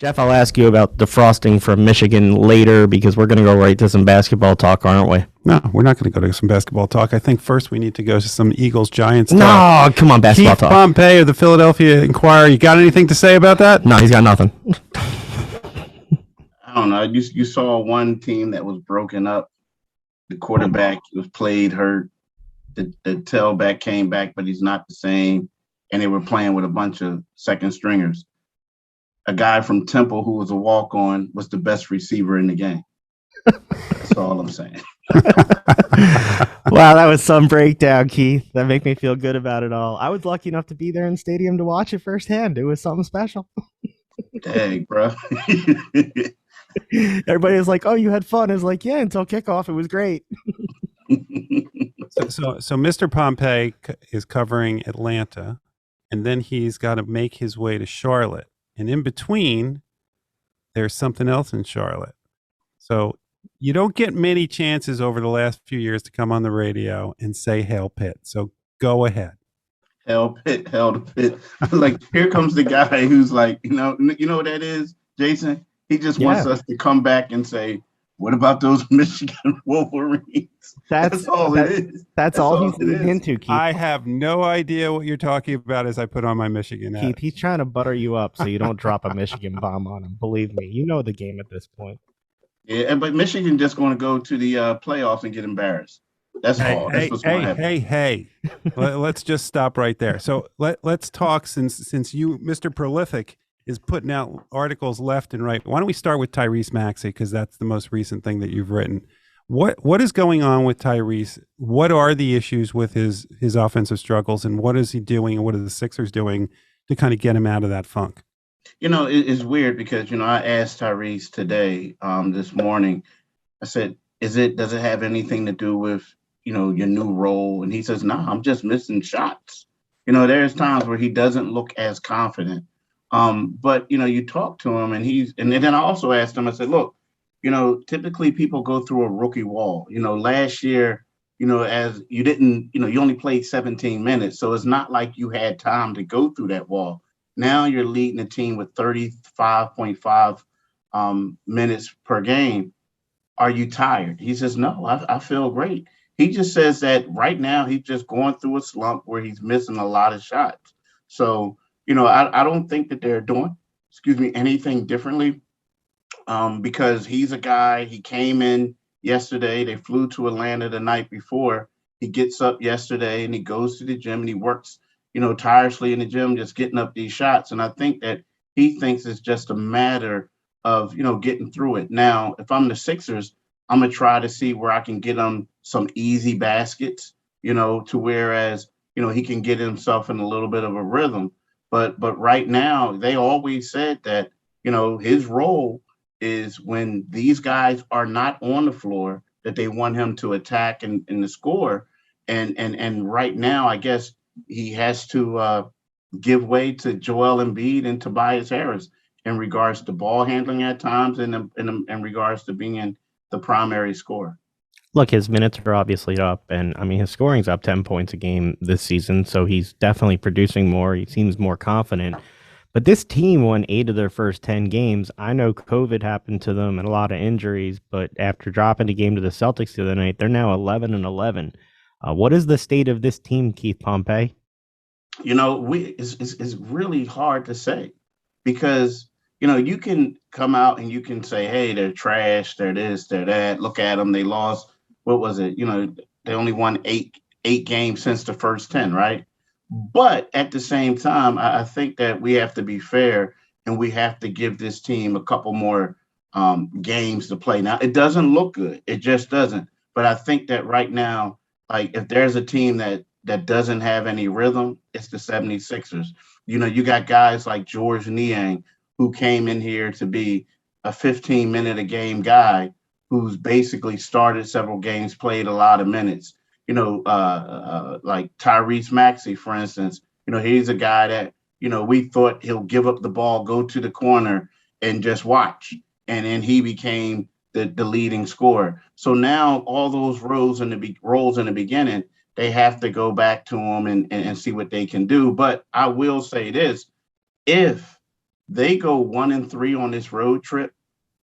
Jeff, I'll ask you about defrosting from Michigan later because we're going to go right to some basketball talk, aren't we? No, we're not going to go to some basketball talk. I think first we need to go to some Eagles-Giants talk. No, come on, basketball Keith talk. Pompey of the Philadelphia Inquirer. You got anything to say about that? No, he's got nothing. I don't know. You saw one team that was broken up. The quarterback was played hurt. The tailback came back, but he's not the same. And they were playing with a bunch of second stringers. A guy from Temple who was a walk-on was the best receiver in the game. That's all I'm saying. Wow, that was some breakdown, Keith. That make me feel good about it all. I was lucky enough to be there in the stadium to watch it firsthand. It was something special. Dang, bro. Everybody was like, "Oh, you had fun." I was like, "Yeah," until kickoff. It was great. So Mr. Pompey is covering Atlanta, and then he's got to make his way to Charlotte. And in between, there's something else in Charlotte. So you don't get many chances over the last few years to come on the radio and say Hail Pitt. So go ahead. Hell Pitt. Like, here comes the guy who's like, you know what that is, Jason? He just wants us to come back and say, what about those Michigan Wolverines? That's all it is. That's all he's leading into, Keith. I have no idea what you're talking about as I put on my Michigan hat. Keith, he's trying to butter you up so you don't drop a Michigan bomb on him. Believe me, you know the game at this point. Yeah, but Michigan just going to go to the playoffs and get embarrassed. That's all. That's what's going to happen. Hey. Let's just stop right there. So let's talk since you, Mr. Prolific, is putting out articles left and right. Why don't we start with Tyrese Maxey, because that's the most recent thing that you've written. What is going on with Tyrese? What are the issues with his offensive struggles, and what is he doing, and what are the Sixers doing to kind of get him out of that funk? It's weird because, I asked Tyrese today, this morning, I said, does it have anything to do with, your new role? And he says, no, I'm just missing shots. There's times where he doesn't look as confident. But you talk to him and then I also asked him, I said, look, typically people go through a rookie wall. Last year, as you didn't, you only played 17 minutes. So it's not like you had time to go through that wall. Now you're leading the team with 35.5 minutes per game. Are you tired? He says, no, I feel great. He just says that right now he's just going through a slump where he's missing a lot of shots. So, I don't think that they're doing, anything differently, because he's a guy, he came in yesterday, they flew to Atlanta the night before, he gets up yesterday and he goes to the gym and he works, tirelessly in the gym, just getting up these shots. And I think that he thinks it's just a matter of, getting through it. Now, if I'm the Sixers, I'm going to try to see where I can get him some easy baskets, to whereas, he can get himself in a little bit of a rhythm. But right now, they always said that, his role is when these guys are not on the floor, that they want him to attack and to score. And right now, I guess he has to give way to Joel Embiid and Tobias Harris in regards to ball handling at times and in regards to being the primary scorer. Look, his minutes are obviously up, and his scoring's up 10 points a game this season, so he's definitely producing more. He seems more confident. But this team won 8 of their first 10 games. I know COVID happened to them and a lot of injuries, but after dropping the game to the Celtics the other night, they're now 11-11. What is the state of this team, Keith Pompey? It's really hard to say because, you can come out and you can say, hey, they're trash, they're this, they're that. Look at them. They lost. What was it? They only won eight games since the first 10, right? But at the same time, I think that we have to be fair and we have to give this team a couple more games to play. Now, it doesn't look good. It just doesn't. But I think that right now, like if there's a team that doesn't have any rhythm, it's the 76ers. You got guys like George Niang, who came in here to be a 15-minute a game guy who's basically started several games, played a lot of minutes. Like Tyrese Maxey, for instance, he's a guy that, we thought he'll give up the ball, go to the corner and just watch. And then he became the leading scorer. So now all those roles in the beginning, they have to go back to him and see what they can do. But I will say this, if they go 1-3 on this road trip,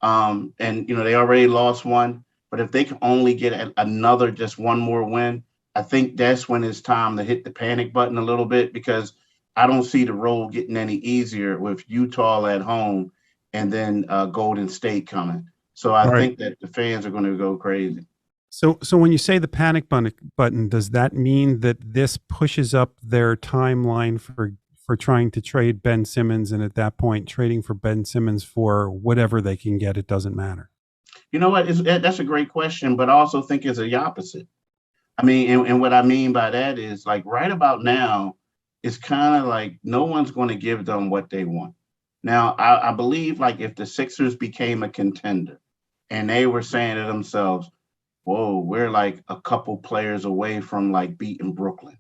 and they already lost one. But if they can only get another, just one more win, I think that's when it's time to hit the panic button a little bit, because I don't see the road getting any easier with Utah at home and then Golden State coming. So I All right. think that the fans are going to go crazy. So when you say the panic button, does that mean that this pushes up their timeline for trying to trade Ben Simmons, and at that point trading for Ben Simmons for whatever they can get, it doesn't matter? You know what? That's a great question, but I also think it's the opposite. I mean, and what I mean by that is, like, right about now, it's kind of like no one's going to give them what they want. Now, I believe, like, if the Sixers became a contender and they were saying to themselves, whoa, we're like a couple players away from like beating Brooklyn,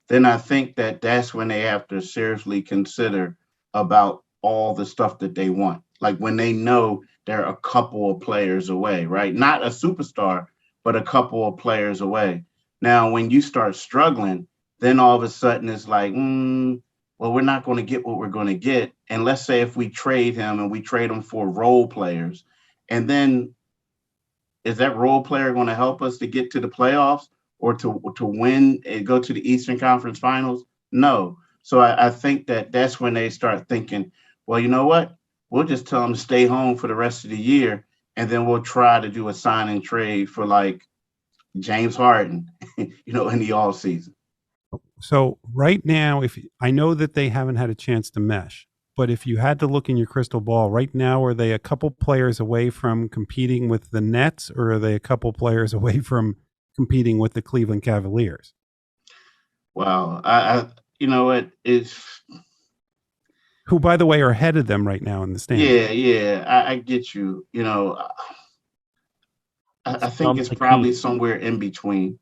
then I think that that's when they have to seriously consider about all the stuff that they want. Like when they know they're a couple of players away, right? Not a superstar, but a couple of players away. Now, when you start struggling, then all of a sudden it's like, well, we're not going to get what we're going to get. And let's say if we trade him and we trade him for role players, and then is that role player going to help us to get to the playoffs or to win and go to the Eastern Conference Finals? No. So I think that that's when they start thinking, well, you know what? We'll just tell them to stay home for the rest of the year, and then we'll try to do a sign and trade for like James Harden, in the off season. So right now, if I know that they haven't had a chance to mesh, but if you had to look in your crystal ball right now, are they a couple players away from competing with the Nets, or are they a couple players away from competing with the Cleveland Cavaliers? Wow, I you know what is Who, by the way, are ahead of them right now in the standings. yeah, I get you. I think Bump it's the probably Keith. somewhere in between.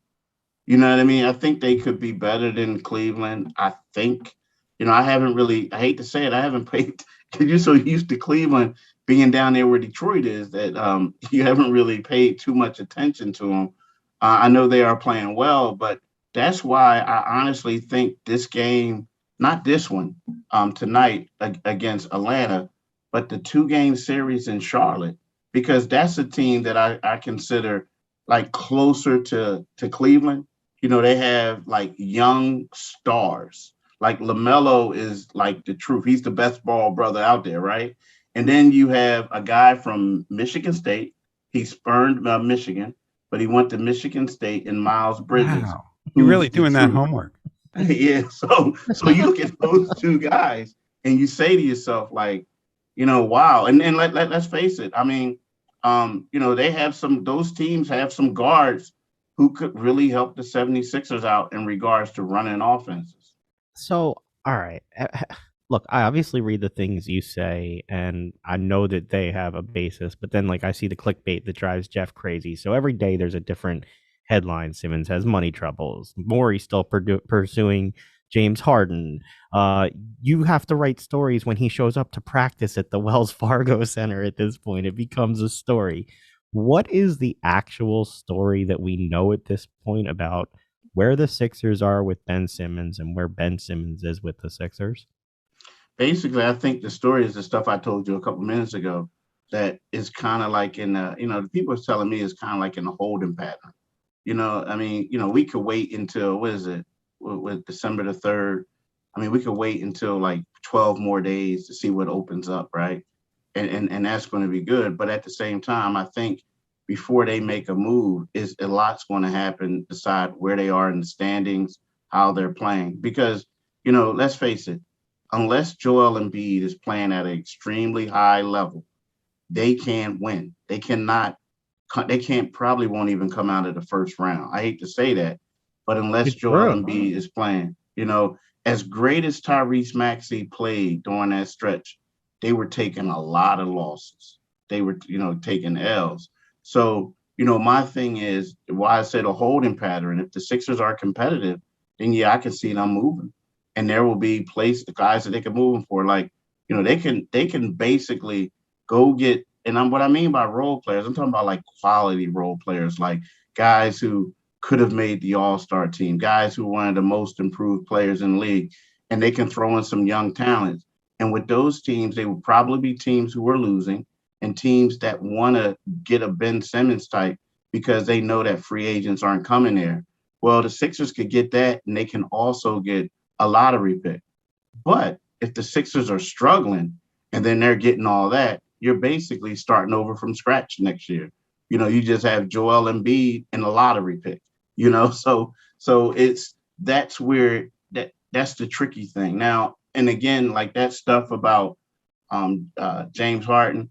You know what I mean? I think they could be better than Cleveland. I think. I haven't really, I hate to say it, I haven't paid, because you're so used to Cleveland being down there where Detroit is, that you haven't really paid too much attention to them. I know they are playing well, but that's why I honestly think this game, not this one tonight against Atlanta, but the 2-game series in Charlotte, because that's a team that I consider like closer to Cleveland. They have like young stars. Like LaMelo is like the truth. He's the best ball brother out there, right? And then you have a guy from Michigan State. He spurned Michigan, but he went to Michigan State, and Miles Bridges, Wow. You're really who's the doing that truth. homework. Yeah. So you look at those two guys and you say to yourself, like, wow. And let's face it. I mean, they have those teams have some guards who could really help the 76ers out in regards to running offenses. So, all right. Look, I obviously read the things you say, and I know that they have a basis, but then, like, I see the clickbait that drives Jeff crazy. So every day there's a different headline. Simmons has money troubles. Morey's still pursuing James Harden. You have to write stories when he shows up to practice at the Wells Fargo Center at this point. It becomes a story. What is the actual story that we know at this point about where the Sixers are with Ben Simmons and where Ben Simmons is with the Sixers? Basically, I think the story is the stuff I told you a couple minutes ago, that is kind of like the people are telling me it's kind of like in a holding pattern. I mean, we could wait until, what is it, with December the 3rd. I mean, we could wait until like 12 more days to see what opens up, right? And that's going to be good. But at the same time, I think before they make a move, is a lot's going to happen, decide where they are in the standings, how they're playing. Because, let's face it, unless Joel Embiid is playing at an extremely high level, they can't win. They can't, probably won't even come out of the first round. I hate to say that, but unless It's Joel true. Embiid is playing, as great as Tyrese Maxey played during that stretch, they were taking a lot of losses. They were, taking L's. So, my thing is why I said a holding pattern. If the Sixers are competitive, then yeah, I can see them moving. And there will be the guys that they can move them for. Like, they can basically go get, and what I mean by role players, I'm talking about like quality role players, like guys who could have made the All-Star team, guys who were one of the most improved players in the league, and they can throw in some young talents. And with those teams, they would probably be teams who are losing and teams that want to get a Ben Simmons type because they know that free agents aren't coming there. Well, the Sixers could get that, and they can also get a lottery pick. But if the Sixers are struggling and then they're getting all that, you're basically starting over from scratch next year. You just have Joel Embiid and a lottery pick. So that's where that's the tricky thing. Now, and again, like that stuff about James Harden,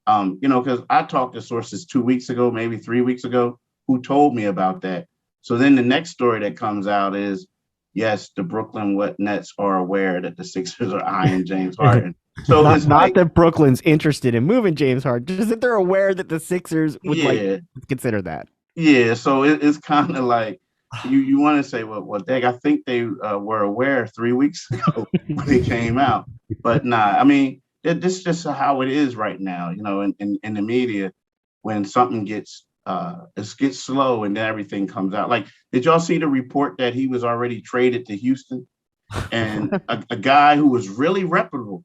because I talked to sources 2 weeks ago, maybe 3 weeks ago, who told me about that. So then the next story that comes out is, yes, the Brooklyn Nets are aware that the Sixers are eyeing James Harden. So not, it's not that Brooklyn's interested in moving James Harden, just that they're aware that the Sixers would consider that. Yeah, so it's kind of like you want to say, well, Dag, I think they were aware 3 weeks ago when it came out, but nah. I mean, this is just how it is right now. In the media, when something gets slow and then everything comes out. Like, did y'all see the report that he was already traded to Houston? And a guy who was really reputable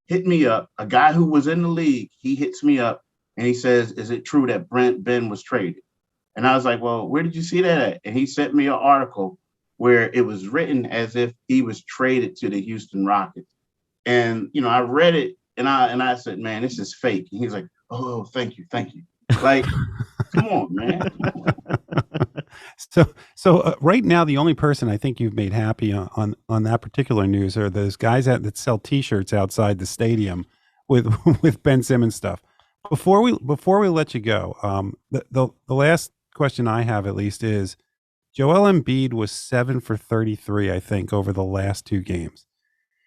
hit me up. A guy who was in the league, he hits me up and he says, "Is it true that Ben was traded?" And I was like, "Well, where did you see that at?" And he sent me an article where it was written as if he was traded to the Houston Rockets. And I read it and I said, "Man, this is fake." And he's like, "Oh, thank you." Like, come on, man. So right now, the only person I think you've made happy on that particular news are those guys that sell T-shirts outside the stadium with Ben Simmons stuff. Before we let you go, the last question I have at least is, Joel Embiid was 7 for 33, I think, over the last 2 games.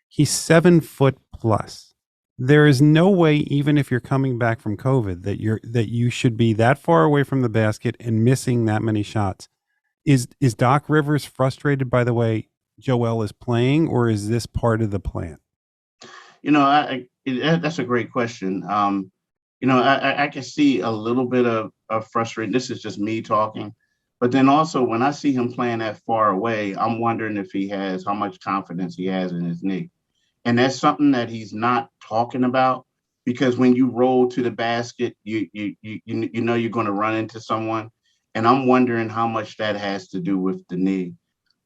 He's 7 foot plus. There is no way, even if you're coming back from COVID, that you should be that far away from the basket and missing that many shots. Is Doc Rivers frustrated by the way Joel is playing, or is this part of the plan? That's a great question. I can see a little bit of frustration. This is just me talking. But then also when I see him playing that far away, I'm wondering how much confidence he has in his knee. And that's something that he's not talking about, because when you roll to the basket, you know you're going to run into someone. And I'm wondering how much that has to do with the knee,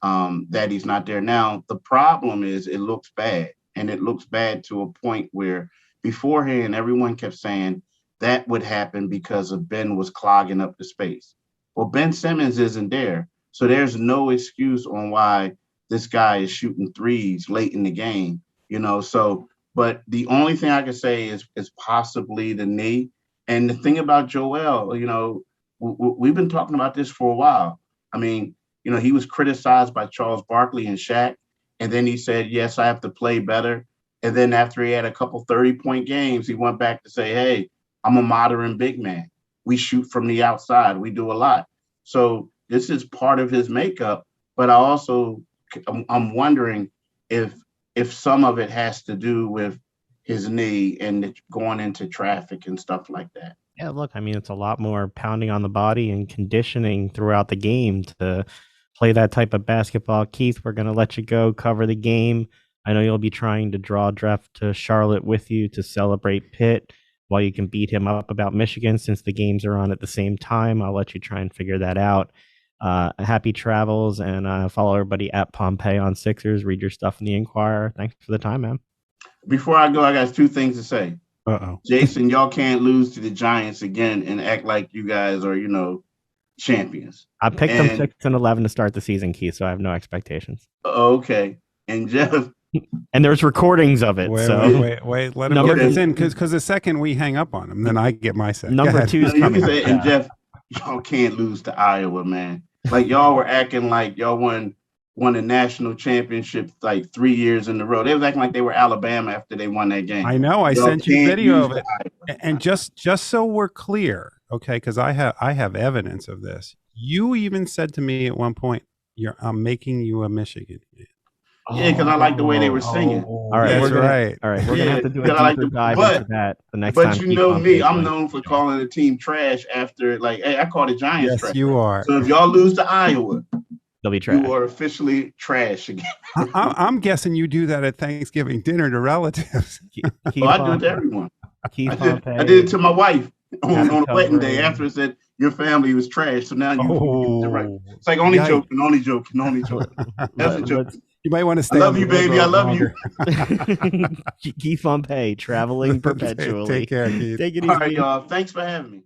that he's not there. Now, the problem is it looks bad. And it looks bad to a point where beforehand, everyone kept saying that would happen because of Ben was clogging up the space. Well, Ben Simmons isn't there. So there's no excuse on why this guy is shooting threes late in the game. But the only thing I can say is possibly the knee. And the thing about Joel, we've been talking about this for a while. I mean, he was criticized by Charles Barkley and Shaq. And then he said, yes, I have to play better. And then after he had a couple 30-point games, he went back to say, hey, I'm a modern big man. We shoot from the outside. We do a lot. So this is part of his makeup. But I'm wondering if some of it has to do with his knee and going into traffic and stuff like that. Yeah, look, I mean, it's a lot more pounding on the body and conditioning throughout the game to play that type of basketball. Keith, we're going to let you go, cover the game. I know you'll be trying to draw Jeff to Charlotte with you to celebrate Pitt while you can beat him up about Michigan, since the games are on at the same time. I'll let you try and figure that out. Happy travels, and follow everybody at Pompey on Sixers. Read your stuff in the Inquirer. Thanks for the time, man. Before I go, I got 2 things to say. Uh-oh. Jason, y'all can't lose to the Giants again and act like you guys are, champions. I picked them 6-11 to start the season, Keith, so I have no expectations. Okay. And Jeff. And there's recordings of it. Wait. Let him get this in, because the second we hang up on him, then I get my say. Number 2 is coming. And Jeff, y'all can't lose to Iowa, man. Like, y'all were acting like y'all won a national championship like 3 years in a row. They was acting like they were Alabama after they won that game. I know. I sent you video of it. And just so we're clear, okay, because I have evidence of this. You even said to me at one point, I'm making you a Michigan fan. Yeah, because I like the way they were singing. All right, that's right. All right, we're gonna have to do a deeper dive into that the next time. But you know me, I'm known for calling the team trash after, like, hey, I call the Giants trash. Yes, you are. So if y'all lose to Iowa, They'll be trash. You are officially trash again. I'm guessing you do that at Thanksgiving dinner to relatives. Keith I do it to everyone. Keith I Pompey. did it to my wife on Not the wedding day covering. after it said your family was trash. So now you right. Oh, It's like only yikes. joking, only joking, only joking. That's a joke. You might want to I stay. love on you, the road baby. a I little love you. longer. Keith Pompey traveling perpetually. Take care, Keith. Take it All easy. right, y'all. Thanks for having me.